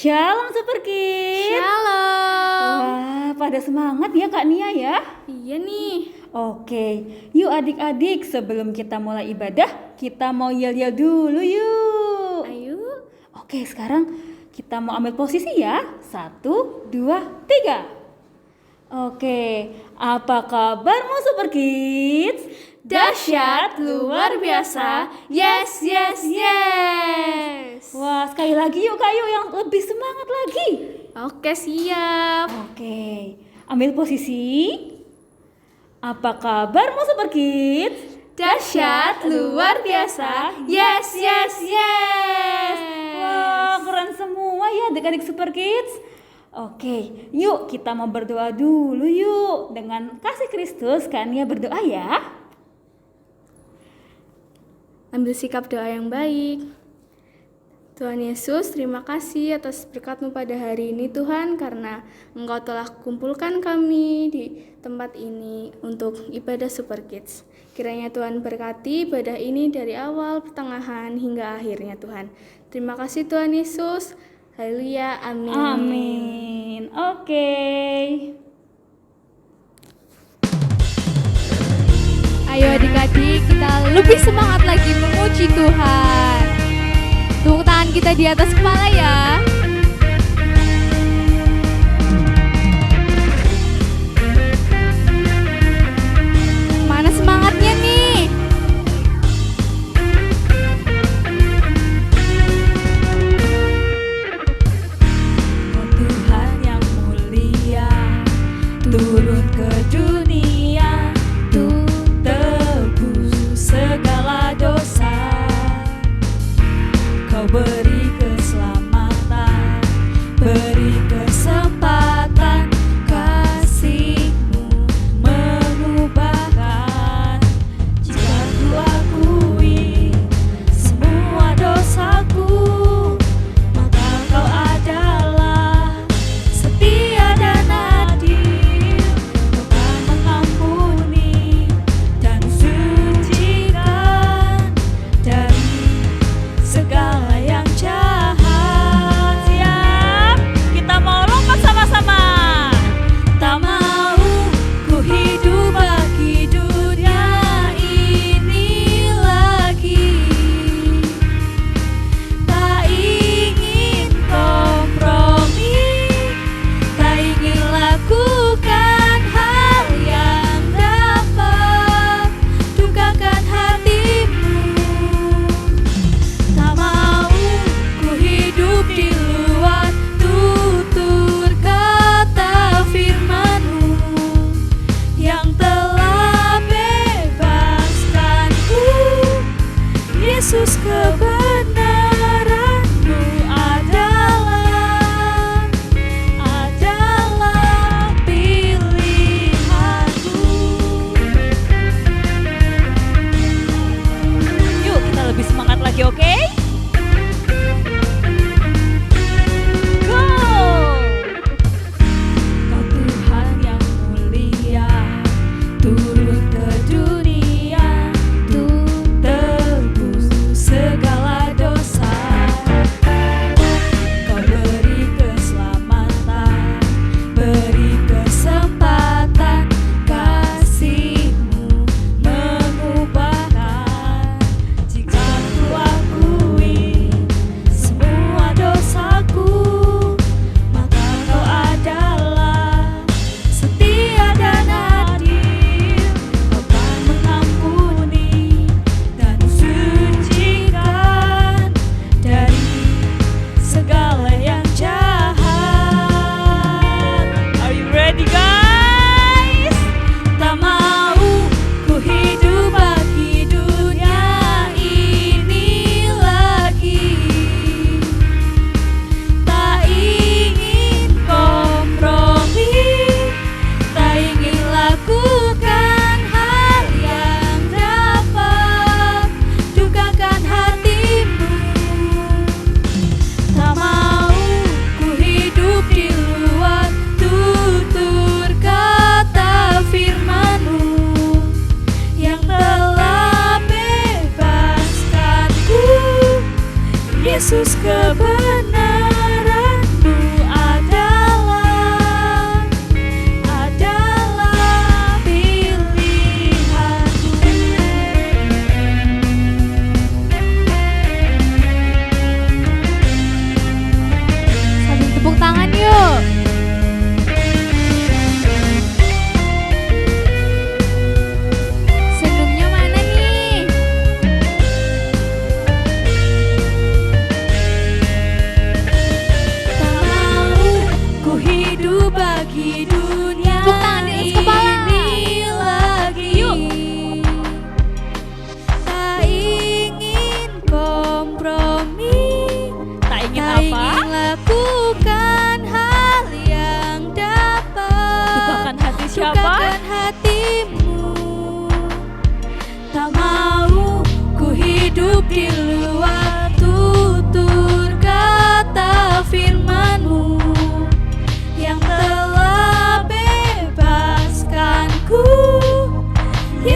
Shalom Super Kids. Shalom. Wah, pada semangat ya Kak Nia ya? Iya nih. Oke, yuk adik-adik sebelum kita mulai ibadah, kita mau yel-yel dulu yuk. Ayo. Oke, sekarang kita mau ambil posisi ya. 1, 2, 3. Oke, apa kabarmu Super Kids? Dahsyat, luar biasa. Yes, yes, yes. Wah, sekali lagi yuk Kak, yuk yang lebih semangat lagi. Oke, siap. Oke, ambil posisi. Apa kabarmu Super Kids? Dahsyat, luar biasa. Yes, yes, yes. Wah, keren semua ya adik-adik Super Kids. Oke, yuk kita mau berdoa dulu yuk. Dengan kasih Kristus kan ya, berdoa ya. Ambil sikap doa yang baik. Tuhan Yesus, terima kasih atas berkat-Mu pada hari ini Tuhan, karena Engkau telah kumpulkan kami di tempat ini untuk ibadah Super Kids. Kiranya Tuhan berkati ibadah ini dari awal, pertengahan, hingga akhirnya Tuhan. Terima kasih Tuhan Yesus. Haleluya, amin. Amin. Oke. Ayo adik-adik, kita lebih semangat lagi memuji Tuhan. Tepuk tangan kita di atas kepala ya. Mana semangatnya nih? Oh Tuhan yang mulia, turun ke dunia untuk tebus segala dosa. Kau beri keselamatan, beri kesempatan, kasih-Mu mengubahkan. Jika ku akui semua dosaku, maka Kau adalah setia dan adil. Kau akan mengampuni dan sucikan dari segala yang jahat. Siap? Kita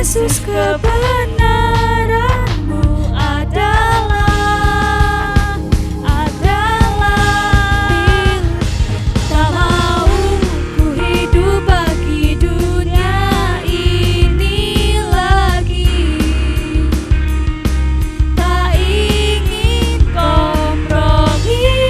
Yesus kebenaranmu adalah tak mau ku hidup bagi dunia ini lagi, tak ingin kompromi,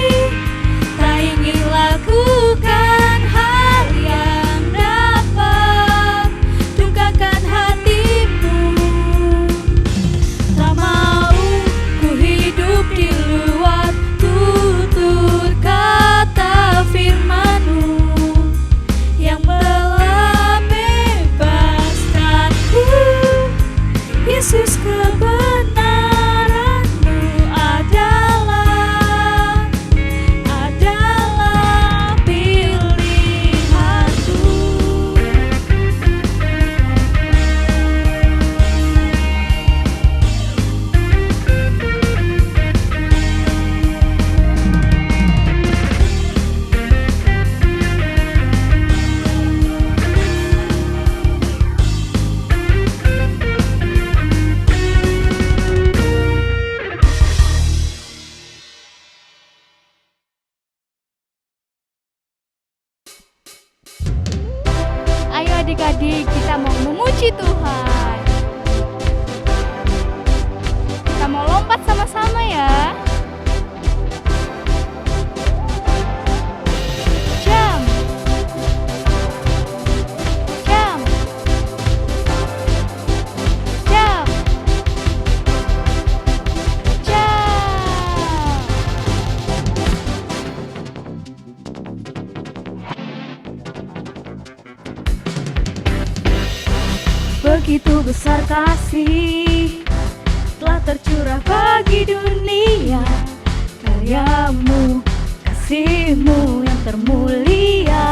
tak ingin lakukan hal yang dapat dukakan hatimu, tak mau ku hidup di luar tutur kata firman-Mu yang telah bebaskanku. Yesus kebenaran-Mu adalah pilihanku. Ayo adik-adik, kita mau memuji Tuhan. Kita mau lompat sama-sama ya. Jam. Jam. Jam. Jam. Begitu besar kasih telah tercurah bagi dunia, karya-Mu, kasih-Mu yang termulia,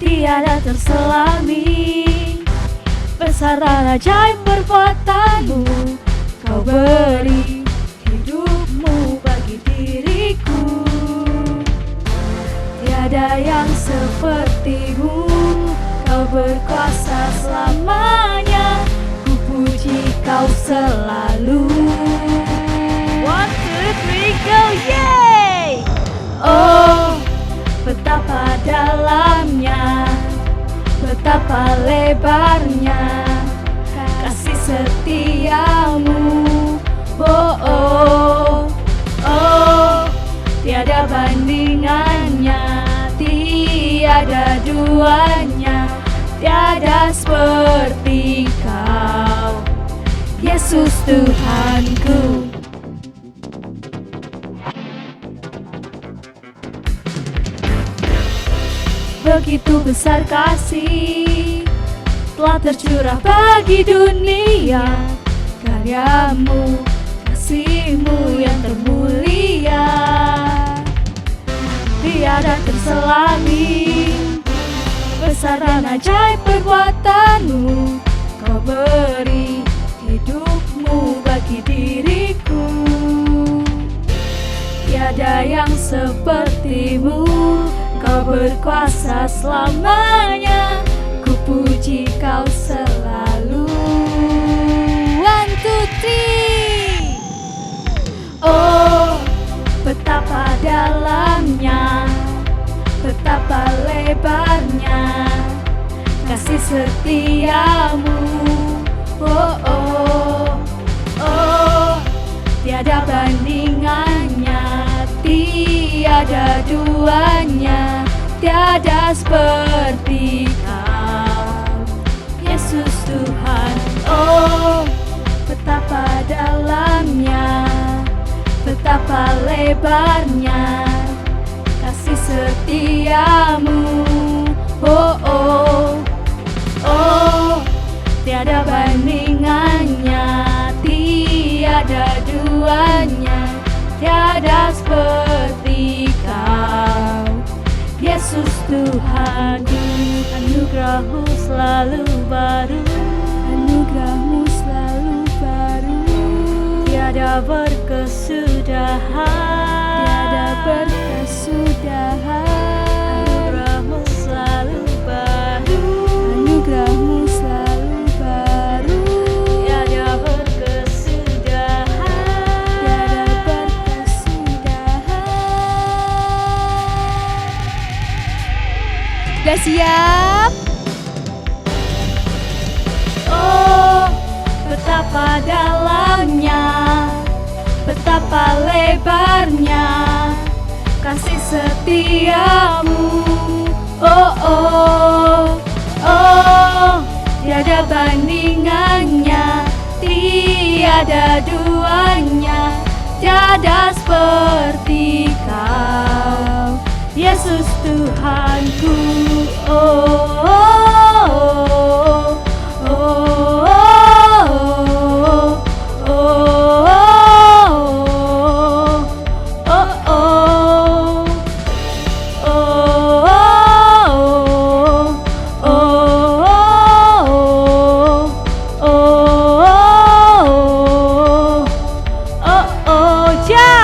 tiada terselami. Besar dan ajaib perbuatan-Mu, Kau beri hidup-Mu bagi diriku. Tiada yang seperti-Mu, Kau berkuasa selamanya, ku puji Kau selalu. 1, 2, 3, go, yay! Oh, betapa dalamnya, betapa lebarnya kasih setia-Mu. Oh, oh, oh, tiada bandingannya, tiada duanya, tiada seperti Kau, Yesus Tuhanku. Begitu besar kasih telah tercurah bagi dunia, karya-Mu, kasih-Mu yang termulia, tiada terselami. Besar dan ajaib perbuatan-Mu, Kau beri hidup-Mu bagi diriku. Tiada yang seperti-Mu, Kau berkuasa selamanya, ku puji Kau selalu. 1, 2, 3. Oh, betapa dalamnya, betapa lebarnya kasih setia-Mu. Oh, oh, oh, tiada bandingannya, tiada duanya, tiada seperti Kau, Yesus Tuhan. Oh, betapa dalamnya, betapa lebarnya kasih setia-Mu. Oh, oh, oh, tiada bandingannya, tiada duanya, tiada seperti Kau, Yesus Tuhanku. Anugerah-Mu selalu baru, anugerah-Mu selalu baru, tiada berkesudahan, tiada berkesudahan. Anugerah-Mu selalu baru, anugerah-Mu selalu Sudah siap? Oh, betapa dalamnya, betapa lebarnya kasih setiamu. Oh, oh, oh, tiada bandingannya, tiada duanya, tiada seperti kau, Yesus Tuhanku. Oh, oh, oh, oh, oh, oh, oh, oh. Jam,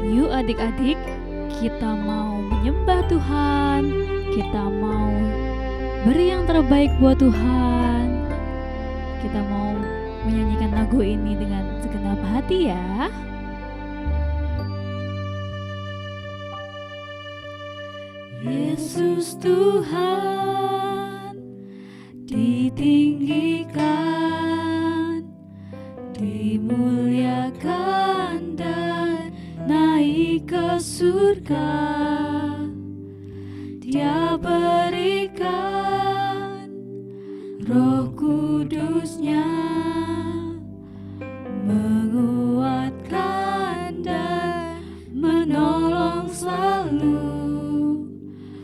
Yuk adik-adik, kita mau menyembah Tuhan, kita mau beri yang terbaik buat Tuhan. Kita mau menyanyikan lagu ini dengan segenap hati ya. Yesus Tuhan ditinggikan, dimuliakan dan naik ke surga. Dia berikan Roh Kudusnya, menguatkan dan menolong selalu.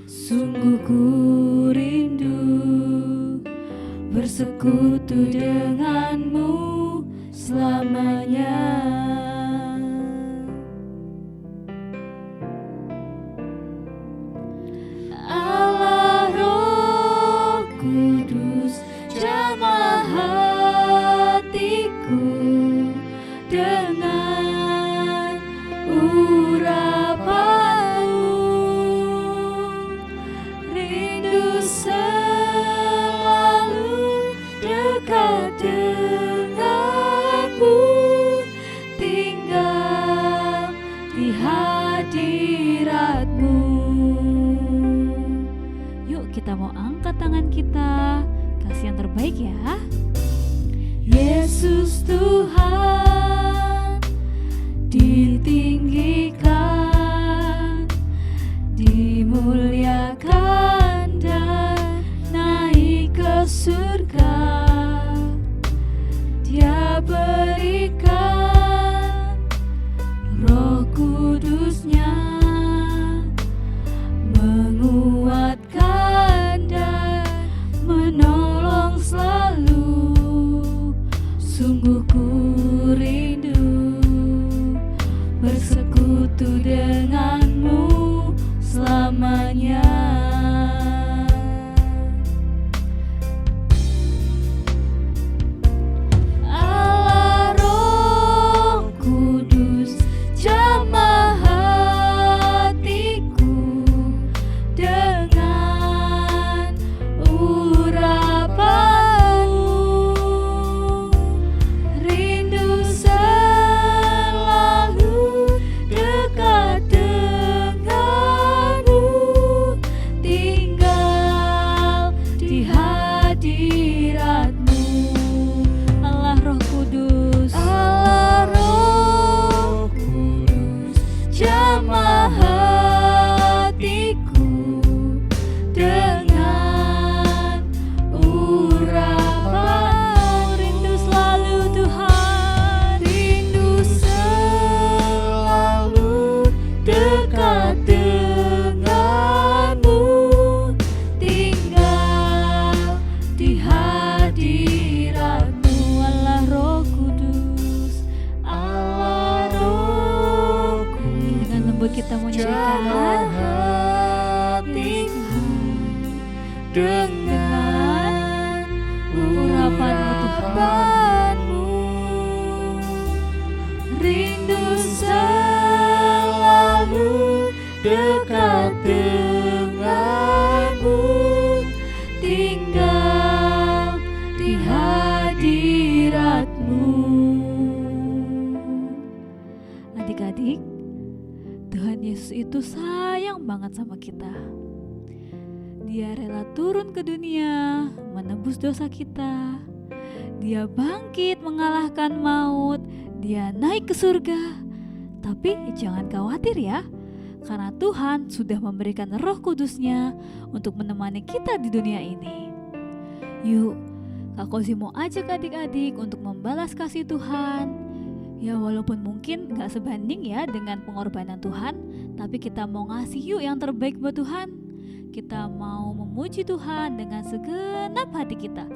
Sungguh ku rindu bersekutu denganmu selamanya. Allah Roh Kudus jamah hatiku dengan urapanmu. Rindu selalu dekat denganmu, tinggal di hadiratmu. Yuk kita mau angkat tangan kita, kasih yang terbaik ya. Yesus Tuhan ditinggikan, dimuliakan dan naik ke surga. Dia berikan Roh Kudusnya, menguatkan dan menolong selalu. Sungguh ku Jamah hatiku dengan urapan-Mu, rindu selalu dekat denganmu, tinggal di hadirat-Mu. Adik-adik, Tuhan Yesus itu sayang banget sama kita. Dia rela turun ke dunia, menebus dosa kita. Dia bangkit mengalahkan maut. Dia naik ke surga. Tapi jangan khawatir ya, karena Tuhan sudah memberikan Roh Kudus-Nya untuk menemani kita di dunia ini. Yuk, Kak Kozi mau ajak adik-adik untuk membalas kasih Tuhan. Ya walaupun mungkin gak sebanding ya dengan pengorbanan Tuhan, tapi kita mau ngasih yuk yang terbaik buat Tuhan. Kita mau memuji Tuhan dengan segenap hati kita,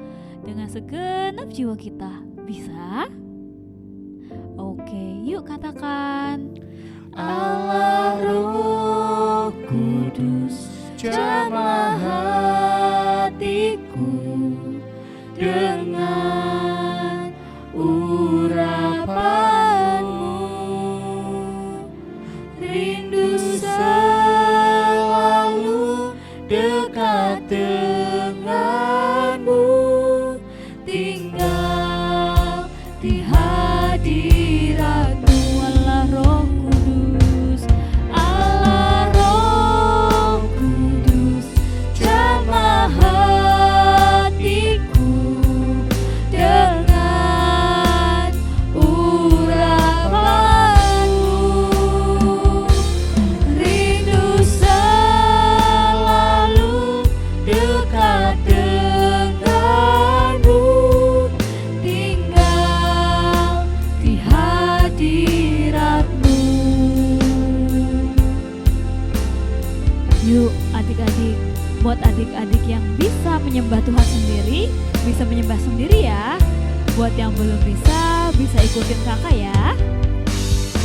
dengan segenap jiwa kita. Bisa? Oke, yuk katakan. Allah Roh Kudus, jamah hatiku dengan urapan-Mu, rindu selalu dekat denganmu, tinggal di hadirat-Mu. Allah Roh Kudus, Allah Roh Kudus, jamah hatiku dengan urapan-Mu, rindu selalu dekat denganmu, tinggal di hadirat-Mu. Yuk adik-adik, buat adik-adik yang bisa menyembah Tuhan sendiri, bisa menyembah sendiri ya. Buat yang belum bisa ikutin kakak ya.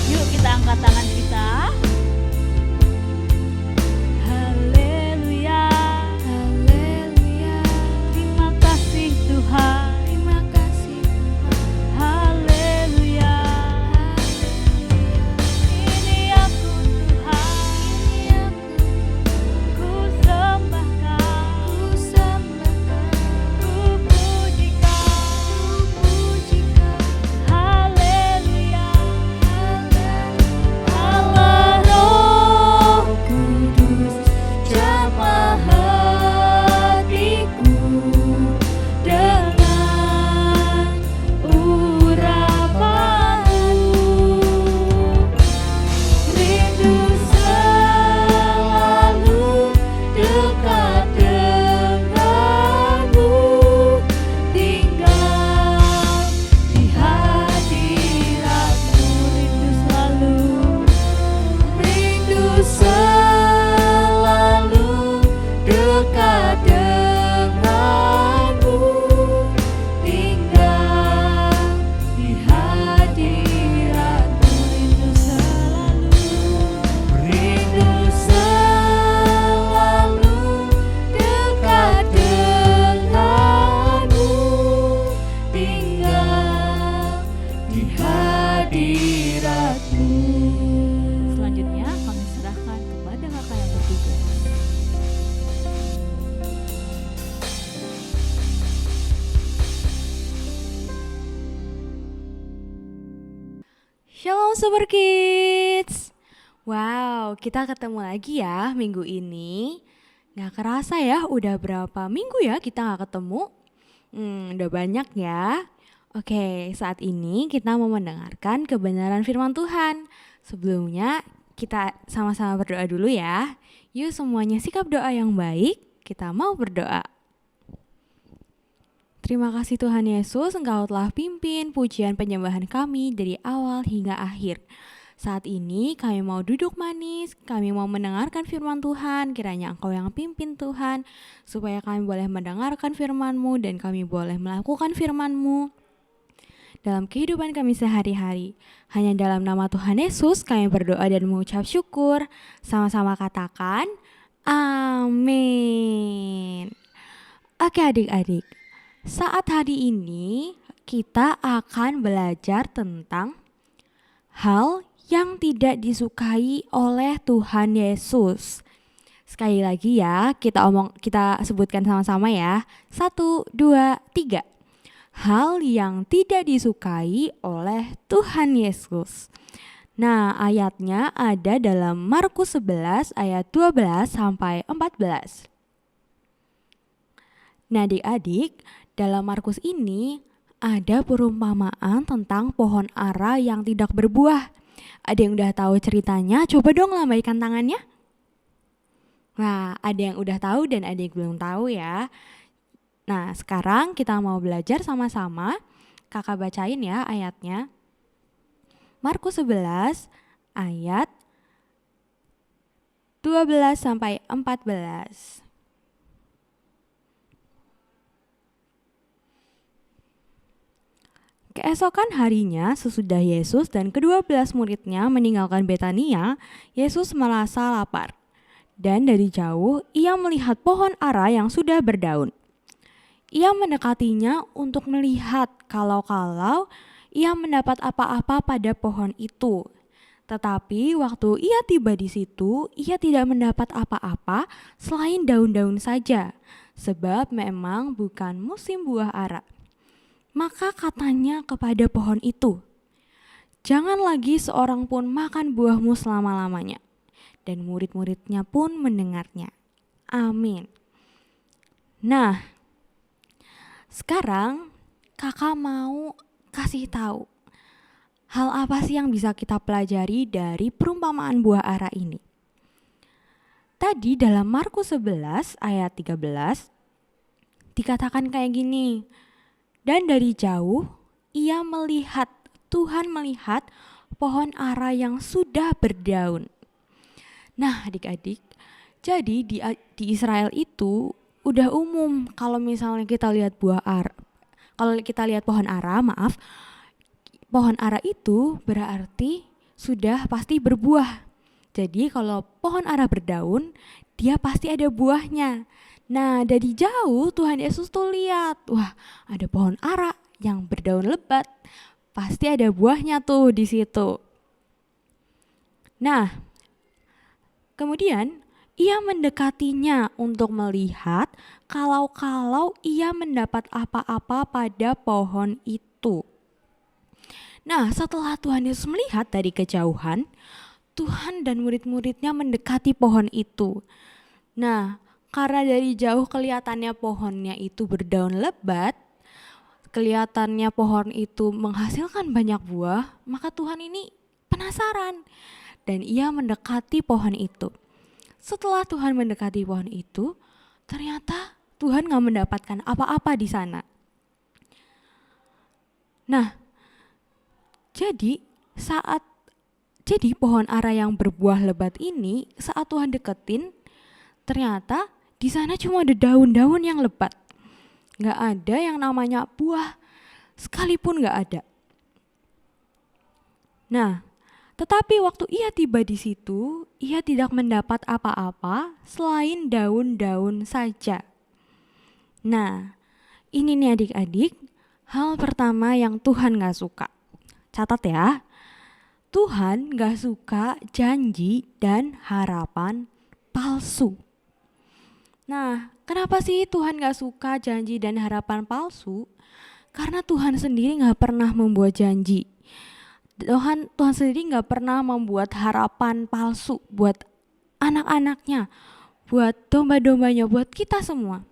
Yuk kita angkat tangan kita. Haleluya, haleluya, terima kasih Tuhan, terima kasih Tuhan. Haleluya, ini aku Tuhan, ini aku, ku sembahkan, ku pujikan, haleluya, Allah Roh Kudus, jamah hatiku dengan urapan-Mu, rindu selalu dekat denganmu, tinggal di hadirat-Mu, rindu selalu dekat denganmu, tinggal di hadirat-Mu, rindu selalu dekat denganmu, tinggal di hadirat-Mu. Selanjutnya kami serahkan kepada kakak yang bertugas. Shalom Super Kids. Wow, kita ketemu lagi ya minggu ini. Gak kerasa ya, udah berapa minggu ya kita gak ketemu? Udah banyak ya. Oke, saat ini kita mau mendengarkan kebenaran firman Tuhan. Sebelumnya kita sama-sama berdoa dulu ya. Yuk semuanya sikap doa yang baik, kita mau berdoa. Terima kasih Tuhan Yesus, Engkau telah pimpin pujian penyembahan kami dari awal hingga akhir. Saat ini kami mau duduk manis, kami mau mendengarkan firman Tuhan, kiranya Engkau yang pimpin Tuhan, supaya kami boleh mendengarkan firman-Mu dan kami boleh melakukan firman-Mu. dalam kehidupan kami sehari-hari. Hanya dalam nama Tuhan Yesus kami berdoa dan mengucap syukur. Sama-sama katakan, amin. Oke adik-adik, saat hari ini kita akan belajar tentang hal yang tidak disukai oleh Tuhan Yesus. Sekali lagi ya, kita sebutkan sama-sama ya. 1, 2, 3. Hal yang tidak disukai oleh Tuhan Yesus. Nah, ayatnya ada dalam Markus 11 ayat 12 sampai 14. Nah, adik-adik, dalam Markus ini ada perumpamaan tentang pohon ara yang tidak berbuah. Ada yang udah tahu ceritanya? Coba dong lambaikan tangannya. Nah, ada yang udah tahu dan ada yang belum tahu ya. Nah, sekarang kita mau belajar sama-sama. Kakak bacain ya ayatnya. Markus 11 ayat 12 sampai 14. Keesokan harinya sesudah Yesus dan ke-12 muridnya meninggalkan Betania, Yesus merasa lapar. Dan dari jauh ia melihat pohon ara yang sudah berdaun. Ia mendekatinya untuk melihat kalau-kalau ia mendapat apa-apa pada pohon itu. Tetapi waktu ia tiba di situ, ia tidak mendapat apa-apa selain daun-daun saja, sebab memang bukan musim buah ara. Maka katanya kepada pohon itu, "Jangan lagi seorang pun makan buahmu selama-lamanya." Dan murid-muridnya pun mendengarnya. Amin. Nah, sekarang kakak mau kasih tahu hal apa sih yang bisa kita pelajari dari perumpamaan buah ara ini. Tadi dalam Markus 11 ayat 13 dikatakan kayak gini. Dan dari jauh ia melihat, Tuhan melihat pohon ara yang sudah berdaun. Nah adik-adik, jadi di Israel itu udah umum kalau misalnya kita lihat pohon ara, pohon ara itu berarti sudah pasti berbuah. Jadi kalau pohon ara berdaun, dia pasti ada buahnya. Nah, dari jauh Tuhan Yesus tuh lihat, wah, ada pohon ara yang berdaun lebat. Pasti ada buahnya tuh di situ. Nah, kemudian ia mendekatinya untuk melihat kalau-kalau ia mendapat apa-apa pada pohon itu. Nah, setelah Tuhan Yesus melihat dari kejauhan, Tuhan dan murid-muridnya mendekati pohon itu. Nah, karena dari jauh kelihatannya pohonnya itu berdaun lebat, kelihatannya pohon itu menghasilkan banyak buah, maka Tuhan ini penasaran dan ia mendekati pohon itu. Setelah Tuhan mendekati pohon itu, ternyata Tuhan gak mendapatkan apa-apa di sana. Nah, jadi pohon ara yang berbuah lebat ini saat Tuhan deketin, ternyata di sana cuma ada daun-daun yang lebat. Gak ada yang namanya buah, sekalipun gak ada. Nah, tetapi waktu ia tiba di situ, ia tidak mendapat apa-apa selain daun-daun saja. Nah, ini nih adik-adik, hal pertama yang Tuhan gak suka. Catat ya, Tuhan gak suka janji dan harapan palsu. Nah, kenapa sih Tuhan gak suka janji dan harapan palsu? Karena Tuhan sendiri gak pernah membuat janji. Tuhan sendiri gak pernah membuat harapan palsu buat anak-anaknya, buat domba-dombanya, buat kita semua.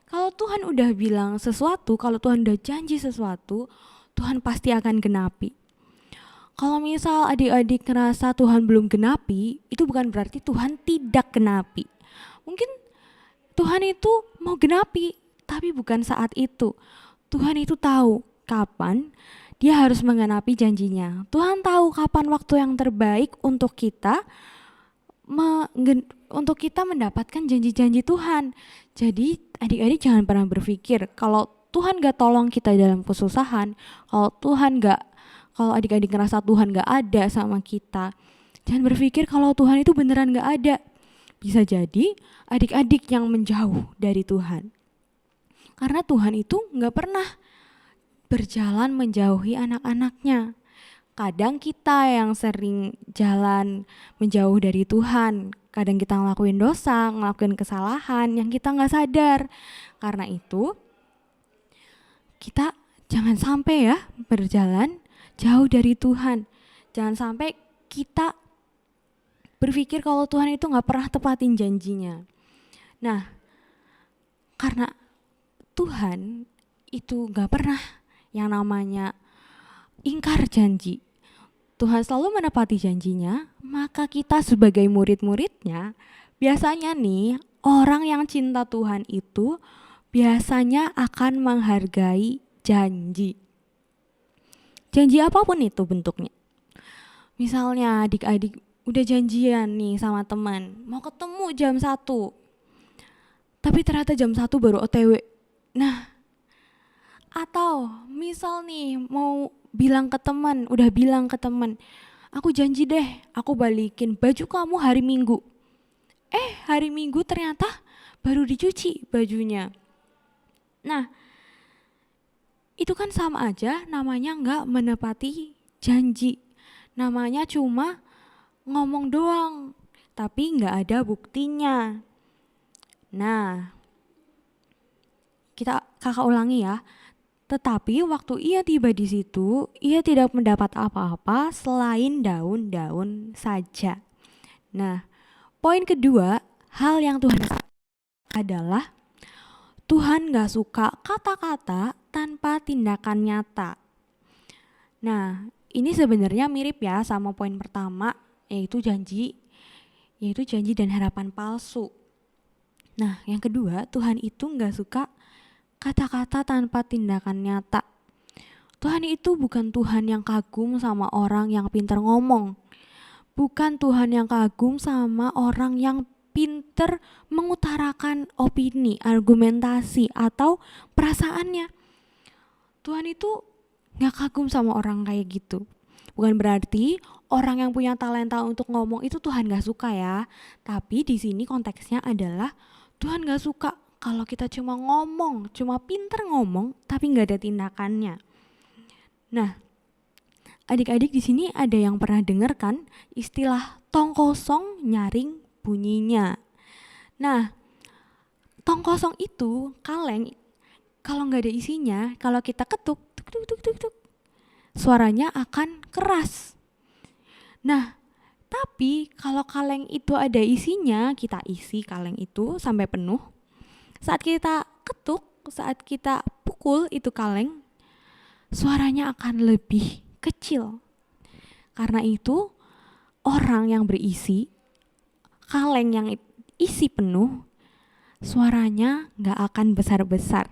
Kalau Tuhan udah bilang sesuatu, kalau Tuhan udah janji sesuatu, Tuhan pasti akan genapi. Kalau misal adik-adik ngerasa Tuhan belum genapi, itu bukan berarti Tuhan tidak genapi. Mungkin Tuhan itu mau genapi, tapi bukan saat itu. Tuhan itu tahu kapan dia harus menggenapi janjinya. Tuhan tahu kapan waktu yang terbaik untuk kita mendapatkan janji-janji Tuhan. Jadi adik-adik jangan pernah berpikir kalau Tuhan gak tolong kita dalam kesusahan, kalau adik-adik ngerasa Tuhan gak ada sama kita, jangan berpikir kalau Tuhan itu beneran gak ada. Bisa jadi adik-adik yang menjauh dari Tuhan. Karena Tuhan itu gak pernah berjalan menjauhi anak-anaknya. Kadang kita yang sering jalan menjauh dari Tuhan, kadang kita ngelakuin dosa, ngelakuin kesalahan yang kita gak sadar. Karena itu kita jangan sampai ya berjalan jauh dari Tuhan. Jangan sampai kita berpikir kalau Tuhan itu gak pernah tepatin janjinya. Nah, karena Tuhan itu gak pernah yang namanya ingkar janji. Tuhan selalu menepati janjinya, maka kita sebagai murid-muridnya, biasanya nih orang yang cinta Tuhan itu biasanya akan menghargai janji. Janji apapun itu bentuknya. Misalnya adik-adik udah janjian nih sama teman, mau ketemu jam 1, tapi ternyata jam 1 baru OTW. Nah, atau misal nih mau udah bilang ke teman, aku janji deh aku balikin baju kamu hari Minggu. Hari Minggu ternyata baru dicuci bajunya. Nah, itu kan sama aja namanya gak menepati janji. Namanya cuma ngomong doang, tapi gak ada buktinya. Nah, kakak ulangi ya. Tetapi waktu ia tiba di situ, ia tidak mendapat apa-apa selain daun-daun saja. Nah, poin kedua, hal yang Tuhan adalah Tuhan gak suka kata-kata tanpa tindakan nyata. Nah, ini sebenarnya mirip ya sama poin pertama, yaitu janji dan harapan palsu. Nah, yang kedua, Tuhan itu gak suka kata-kata tanpa tindakan nyata. Tuhan itu bukan Tuhan yang kagum sama orang yang pintar ngomong. Bukan Tuhan yang kagum sama orang yang pintar mengutarakan opini, argumentasi, atau perasaannya. Tuhan itu gak kagum sama orang kayak gitu. Bukan berarti orang yang punya talenta untuk ngomong itu Tuhan gak suka ya. Tapi di sini konteksnya adalah Tuhan gak suka kalau kita cuma ngomong, cuma pinter ngomong, tapi nggak ada tindakannya. Nah, adik-adik di sini ada yang pernah dengar kan istilah tong kosong nyaring bunyinya. Nah, tong kosong itu kaleng, kalau nggak ada isinya, kalau kita ketuk, tuk tuk tuk tuk tuk, suaranya akan keras. Nah, tapi kalau kaleng itu ada isinya, kita isi kaleng itu sampai penuh. Saat kita ketuk, saat kita pukul itu kaleng, suaranya akan lebih kecil. Karena itu orang yang berisi, kaleng yang isi penuh, suaranya gak akan besar-besar.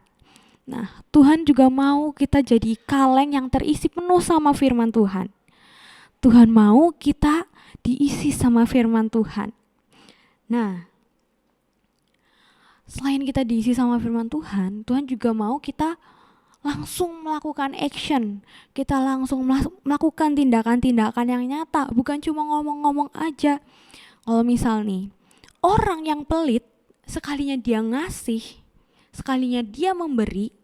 Nah, Tuhan juga mau kita jadi kaleng yang terisi penuh sama firman Tuhan. Tuhan mau kita diisi sama firman Tuhan. Nah, selain kita diisi sama firman Tuhan, Tuhan juga mau kita langsung melakukan action. Kita langsung melakukan tindakan-tindakan yang nyata, bukan cuma ngomong-ngomong aja. Kalau misal nih, orang yang pelit, sekalinya dia ngasih, sekalinya dia memberi,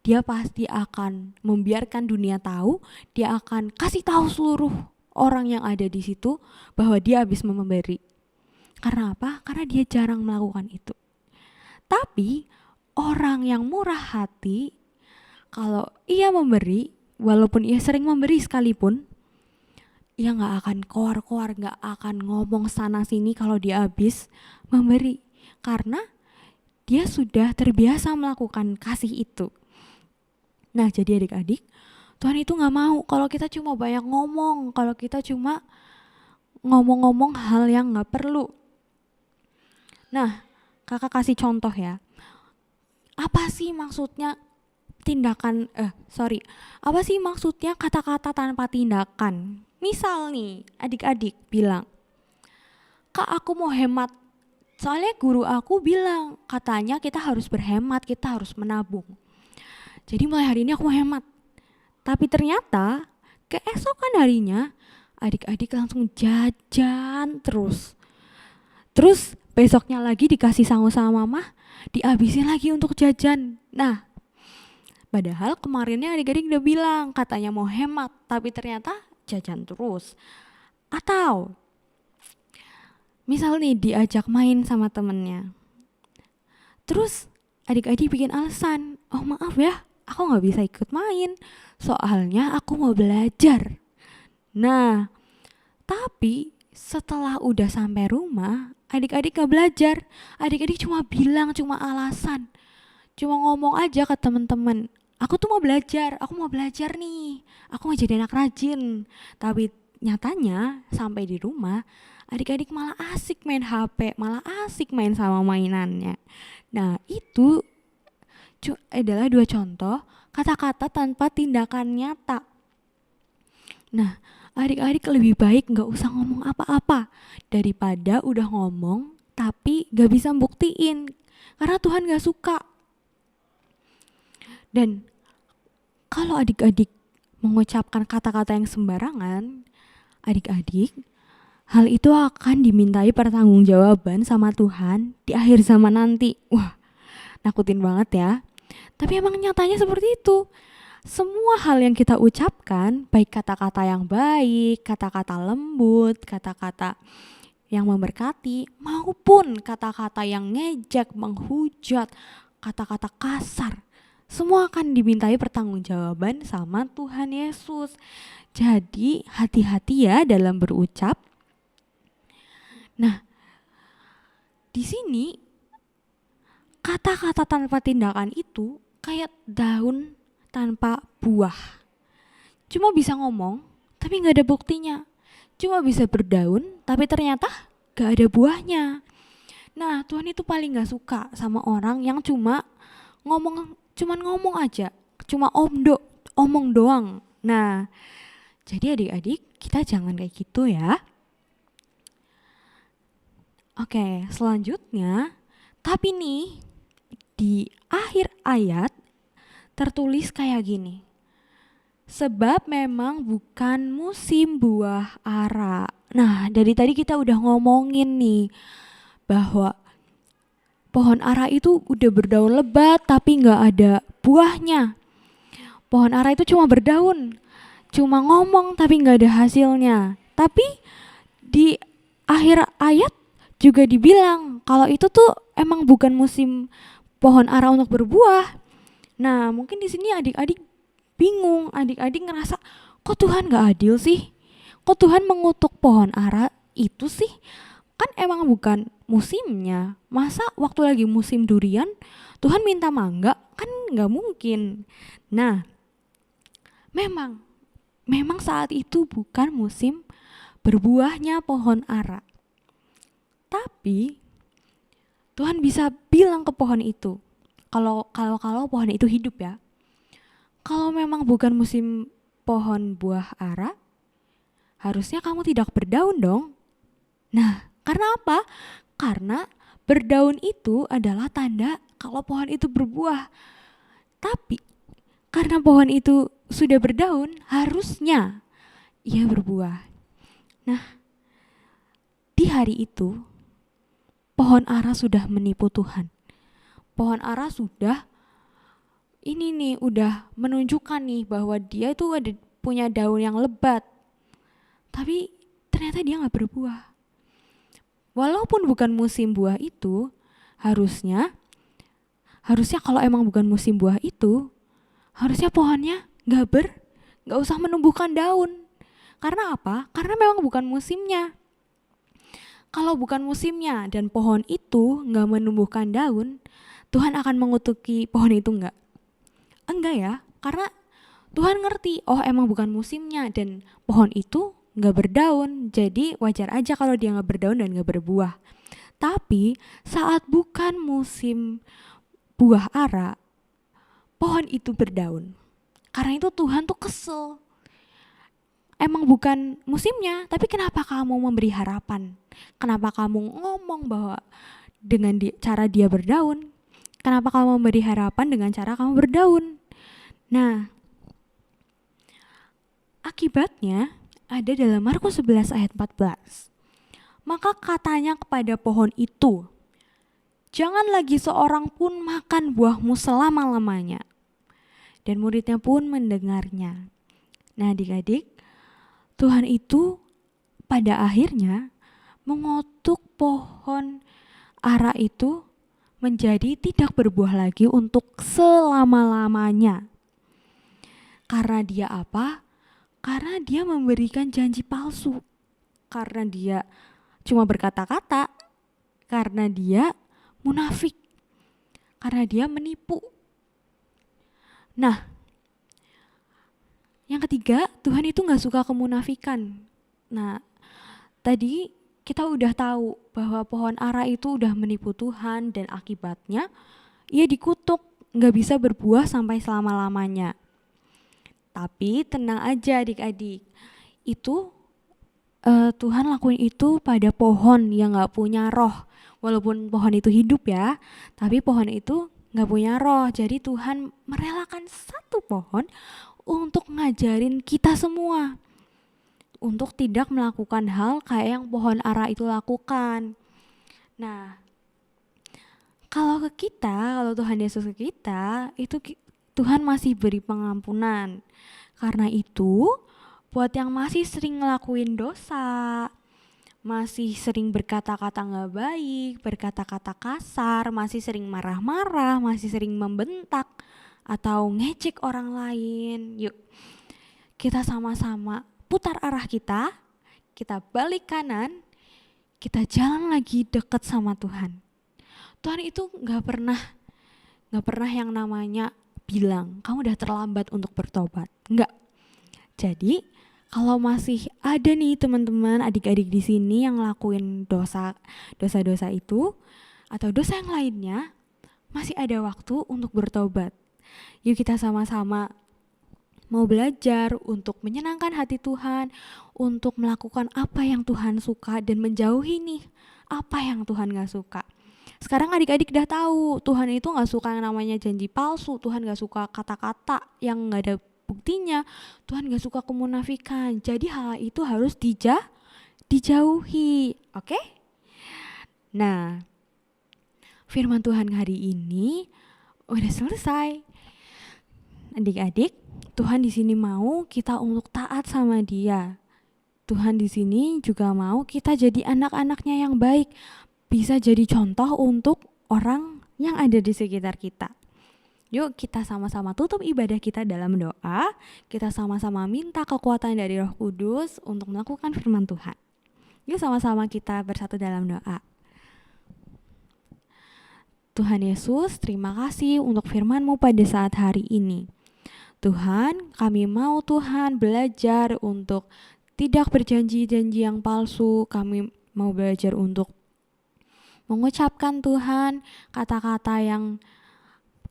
dia pasti akan membiarkan dunia tahu, dia akan kasih tahu seluruh orang yang ada di situ bahwa dia habis memberi. Karena apa? Karena dia jarang melakukan itu. Tapi orang yang murah hati, kalau ia memberi, walaupun ia sering memberi sekalipun, ia gak akan koar-koar, gak akan ngomong sana sini kalau dia habis memberi. Karena dia sudah terbiasa melakukan kasih itu. Nah, jadi adik-adik, Tuhan itu gak mau kalau kita cuma banyak ngomong, kalau kita cuma ngomong-ngomong hal yang gak perlu. Nah, kakak kasih contoh ya. Apa sih maksudnya apa sih maksudnya kata-kata tanpa tindakan? Misal nih, adik-adik bilang, "Kak, aku mau hemat." Soalnya guru aku bilang, katanya kita harus berhemat, kita harus menabung. Jadi mulai hari ini aku mau hemat. Tapi ternyata keesokan harinya adik-adik langsung jajan terus. Terus besoknya lagi dikasih sangu sama mama, dihabisin lagi untuk jajan. Nah, padahal kemarinnya adik-adik udah bilang katanya mau hemat, tapi ternyata jajan terus. Atau misal nih diajak main sama temennya, terus adik-adik bikin alasan, oh maaf ya, aku gak bisa ikut main, soalnya aku mau belajar. Nah, tapi setelah udah sampai rumah, adik-adik gak belajar. Adik-adik cuma bilang, cuma alasan. Cuma ngomong aja ke temen-temen, aku tuh mau belajar nih, aku mau jadi anak rajin. Tapi nyatanya sampai di rumah, adik-adik malah asik main HP, malah asik main sama mainannya. Nah, itu adalah 2 contoh kata-kata tanpa tindakan nyata. Nah, adik-adik lebih baik gak usah ngomong apa-apa daripada udah ngomong tapi gak bisa buktiin, karena Tuhan gak suka. Dan kalau adik-adik mengucapkan kata-kata yang sembarangan, adik-adik, hal itu akan dimintai pertanggungjawaban sama Tuhan di akhir zaman nanti. Wah, nakutin banget ya. Tapi emang nyatanya seperti itu. Semua hal yang kita ucapkan, baik kata-kata yang baik, kata-kata lembut, kata-kata yang memberkati, maupun kata-kata yang ngejek, menghujat, kata-kata kasar, semua akan dimintai pertanggungjawaban sama Tuhan Yesus. Jadi hati-hati ya dalam berucap. Nah, di sini kata-kata tanpa tindakan itu kayak daun tanpa buah. Cuma bisa ngomong tapi gak ada buktinya. Cuma bisa berdaun tapi ternyata gak ada buahnya. Nah, Tuhan itu paling gak suka sama orang yang cuman ngomong aja, cuma omong doang. Nah, jadi adik-adik kita jangan kayak gitu ya. Oke, selanjutnya, tapi nih di akhir ayat tertulis kayak gini. Sebab memang bukan musim buah ara. Nah, dari tadi kita udah ngomongin nih bahwa pohon ara itu udah berdaun lebat tapi gak ada buahnya. Pohon ara itu cuma berdaun, cuma ngomong tapi gak ada hasilnya. Tapi di akhir ayat juga dibilang kalau itu tuh emang bukan musim pohon ara untuk berbuah. Nah, mungkin di sini adik-adik bingung, adik-adik ngerasa kok Tuhan gak adil sih? Kok Tuhan mengutuk pohon ara itu sih? Kan emang bukan musimnya. Masa waktu lagi musim durian Tuhan minta mangga? Kan gak mungkin. Nah, memang saat itu bukan musim berbuahnya pohon ara. Tapi Tuhan bisa bilang ke pohon itu, kalau pohon itu hidup ya, kalau memang bukan musim pohon buah ara, harusnya kamu tidak berdaun dong. Nah, karena apa? Karena berdaun itu adalah tanda kalau pohon itu berbuah. Tapi karena pohon itu sudah berdaun, harusnya ia berbuah. Nah, di hari itu pohon ara sudah menipu Tuhan. Pohon ara sudah udah menunjukkan nih bahwa dia itu punya daun yang lebat. Tapi ternyata dia gak berbuah. Walaupun bukan musim buah itu, harusnya kalau emang bukan musim buah itu, harusnya pohonnya gak usah menumbuhkan daun. Karena apa? Karena memang bukan musimnya. Kalau bukan musimnya dan pohon itu gak menumbuhkan daun, Tuhan akan mengutuki pohon itu enggak? Enggak ya, karena Tuhan ngerti, oh emang bukan musimnya dan pohon itu gak berdaun, jadi wajar aja kalau dia gak berdaun dan gak berbuah. Tapi saat bukan musim buah ara, pohon itu berdaun. Karena itu Tuhan tuh kesel. Emang bukan musimnya, tapi kenapa kamu memberi harapan? Kenapa kamu ngomong bahwa dengan cara dia berdaun? Kenapa kamu memberi harapan dengan cara kamu berdaun? Nah, akibatnya ada dalam Markus 11 ayat 14. Maka katanya kepada pohon itu, jangan lagi seorang pun makan buahmu selama-lamanya. Dan muridnya pun mendengarnya. Nah adik-adik, Tuhan itu pada akhirnya mengutuk pohon ara itu menjadi tidak berbuah lagi untuk selama-lamanya. Karena dia apa? Karena dia memberikan janji palsu. Karena dia cuma berkata-kata. Karena dia munafik. Karena dia menipu. Nah, yang ketiga, Tuhan itu gak suka kemunafikan. Nah, tadi kita udah tahu bahwa pohon ara itu udah menipu Tuhan dan akibatnya ia dikutuk, gak bisa berbuah sampai selama-lamanya. Tapi tenang aja adik-adik, itu Tuhan lakuin itu pada pohon yang gak punya roh. Walaupun pohon itu hidup ya, tapi pohon itu gak punya roh. Jadi Tuhan merelakan satu pohon untuk ngajarin kita semua untuk tidak melakukan hal kayak yang pohon ara itu lakukan. Nah, kalau Tuhan Yesus ke kita, itu Tuhan masih beri pengampunan. Karena itu, buat yang masih sering ngelakuin dosa, masih sering berkata-kata gak baik, berkata-kata kasar, masih sering marah-marah, masih sering membentak, atau ngejek orang lain, yuk kita sama-sama putar arah kita balik kanan, kita jalan lagi dekat sama Tuhan. Tuhan itu gak pernah yang namanya bilang kamu udah terlambat untuk bertobat, enggak. Jadi kalau masih ada nih teman-teman, adik-adik di sini yang ngelakuin dosa-dosa itu atau dosa yang lainnya, masih ada waktu untuk bertobat. Yuk kita sama-sama mau belajar untuk menyenangkan hati Tuhan, untuk melakukan apa yang Tuhan suka dan menjauhi nih apa yang Tuhan gak suka. Sekarang adik-adik udah tahu Tuhan itu gak suka yang namanya janji palsu, Tuhan gak suka kata-kata yang gak ada buktinya, Tuhan gak suka kemunafikan. Jadi hal itu harus dijauhi, oke? Nah, firman Tuhan hari ini udah selesai. Adik-adik, Tuhan di sini mau kita untuk taat sama Dia. Tuhan di sini juga mau kita jadi anak-anaknya yang baik, bisa jadi contoh untuk orang yang ada di sekitar kita. Yuk kita sama-sama tutup ibadah kita dalam doa, kita sama-sama minta kekuatan dari Roh Kudus untuk melakukan firman Tuhan. Yuk sama-sama kita bersatu dalam doa. Tuhan Yesus, terima kasih untuk firman-Mu pada saat hari ini. Tuhan, kami mau Tuhan belajar untuk tidak berjanji-janji yang palsu. Kami mau belajar untuk mengucapkan Tuhan kata-kata yang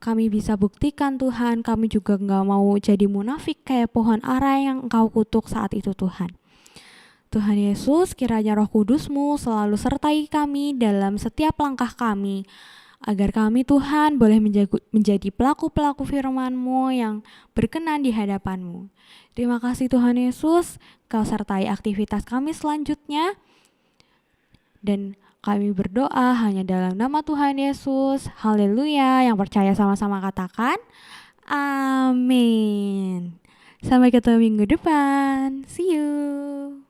kami bisa buktikan Tuhan. Kami juga gak mau jadi munafik kayak pohon ara yang Engkau kutuk saat itu Tuhan. Tuhan Yesus, kiranya Roh Kudus-Mu selalu sertai kami dalam setiap langkah kami, agar kami Tuhan boleh menjadi pelaku-pelaku firman-Mu yang berkenan di hadapan-Mu. Terima kasih Tuhan Yesus, Kau sertai aktivitas kami selanjutnya. Dan kami berdoa hanya dalam nama Tuhan Yesus. Haleluya. Yang percaya sama-sama katakan amin. Sampai ketemu minggu depan. See you.